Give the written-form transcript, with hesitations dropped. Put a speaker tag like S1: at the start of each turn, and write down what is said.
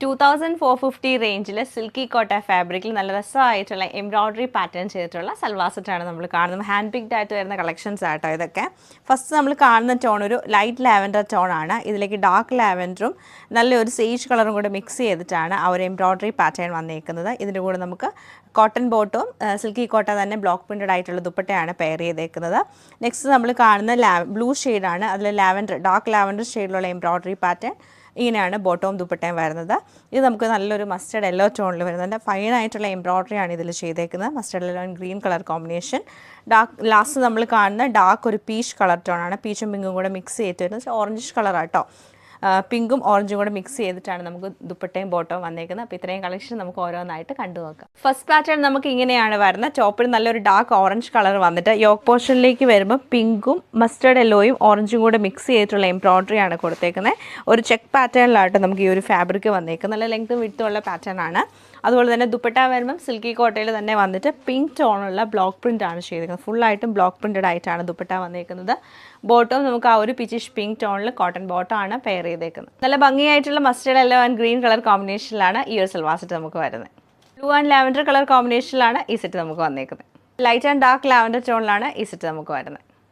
S1: 2450 റേഞ്ചിൽ സിൽക്കി കോട്ട ഫാബ്രിക്കിൽ നല്ല രസമായിട്ടുള്ള എംബ്രോയ്ഡറി പാറ്റേൺ ചെയ്തിട്ടുള്ള സൽവാർ സെറ്റാണ് നമ്മൾ കാണുന്നത്. ഹാൻഡ് പിക്ഡ് ആയിട്ട് വരുന്ന കളക്ഷൻസ് ആട്ടോ ഇതൊക്കെ. ഫസ്റ്റ് നമ്മൾ കാണുന്ന ടോൺ ഒരു ലൈറ്റ് ലാവൻഡർ ടോണാണ്. ഇതിലേക്ക് ഡാർക്ക് ലാവൻഡറും നല്ലൊരു സേജ് കളറും കൂടെ മിക്സ് ചെയ്തിട്ടാണ് ആ ഒരു എംബ്രോയ്ഡറി പാറ്റേൺ വന്നേക്കുന്നത്. ഇതിൻ്റെ കൂടെ നമുക്ക് കോട്ടൺ ബോട്ടും സിൽക്കി കോട്ട തന്നെ ബ്ലോക്ക് പ്രിൻറ്റഡ് ആയിട്ടുള്ള ദുപ്പട്ടയാണ് പെയർ ചെയ്തേക്കുന്നത്. നെക്സ്റ്റ് നമ്മൾ കാണുന്ന ബ്ലൂ ഷെയ്ഡാണ്. അതിൽ ലാവൻഡർ ഡാർക്ക് ലാവൻഡർ ഷെയ്ഡിലുള്ള എംബ്രോയ്ഡറി പാറ്റേൺ. ഇങ്ങനെയാണ് ബോട്ടവും ദുപ്പട്ടയും വരുന്നത്. ഇത് നമുക്ക് നല്ലൊരു മസ്റ്റർഡ് യെല്ലോ ടോണിൽ വരുന്നുണ്ട്. ഫൈനായിട്ടുള്ള എംബ്രോയ്ഡറിയാണ് ഇതിൽ ചെയ്തേക്കുന്നത്. Mustard yellow and green colour combination. Last നമ്മൾ കാണുന്ന ഡാർക്ക് ഒരു പീച്ച് കളർ ടോണാണ്. പീച്ചും പിങ്കും കൂടെ മിക്സ് ചെയ്തിട്ട് വരുന്നത് ഓറഞ്ചിഷ് കളറാട്ടോ. പിങ്കും ഓറഞ്ചും കൂടെ മിക്സ് ചെയ്തിട്ടാണ് നമുക്ക് ദുപ്പട്ടയും ബോട്ടവും വന്നേക്കുന്നത്. അപ്പോൾ ഇത്രയും കളക്ഷൻ നമുക്ക് ഓരോന്നായിട്ട് കണ്ടു നോക്കാം. ഫസ്റ്റ് പാറ്റേൺ നമുക്ക് ഇങ്ങനെയാണ് വരുന്നത്. ടോപ്പിൽ നല്ലൊരു ഡാർക്ക് ഓറഞ്ച് കളർ വന്നിട്ട് യോക്ക് പോർഷനിലേക്ക് വരുമ്പോൾ പിങ്കും മസ്റ്റർഡ് യെല്ലോയും ഓറഞ്ചും കൂടെ മിക്സ് ചെയ്തിട്ടുള്ള എംബ്രോയ്ഡറി ആണ് കൊടുത്തേക്കുന്നത്. ഒരു ചെക്ക് പാറ്റേണിലായിട്ട് നമുക്ക് ഈ ഒരു ഫാബ്രിക് വന്നേക്കുന്നത്. നല്ല ലെങ്ത്തും വിഡ്ത്തുള്ള പാറ്റേൺ ആണ്. അതുപോലെ തന്നെ ദുപ്പട്ട വരുമ്പം സിൽക്കി കോട്ടയിൽ തന്നെ വന്നിട്ട് പിങ്ക് ടോണുള്ള ബ്ലോക്ക് പ്രിൻ്റ് ആണ് ചെയ്തിരിക്കുന്നത്. ഫുള്ളായിട്ടും ബ്ലോക്ക് പ്രിൻറ്റഡ് ആയിട്ടാണ് ദുപ്പട്ട വന്നേക്കുന്നത്. ബോട്ടം നമുക്ക് ആ ഒരു പിച്ചിഷ് പിങ്ക് ടോണിൽ കോട്ടൺ ബോട്ടം ആണ് പെയർ ചെയ്തേക്കുന്നത്. നല്ല ഭംഗിയായിട്ടുള്ള mustard yellow and green colour കോമ്പിനേഷനിലാണ് ഈ ഒരു സൽവാർ സെറ്റ് നമുക്ക് വരുന്നത്. ബ്ലൂ ആൻഡ് ലാവൻഡർ കളർ കോമ്പിനേഷനിലാണ് ഈ സെറ്റ് നമുക്ക് വന്നേക്കുന്നത്. ലൈറ്റ് ആൻഡ് ഡാർക്ക് ലാവൻഡർ ടോണിലാണ് ഈ സെറ്റ് നമുക്ക് വരുന്നത്.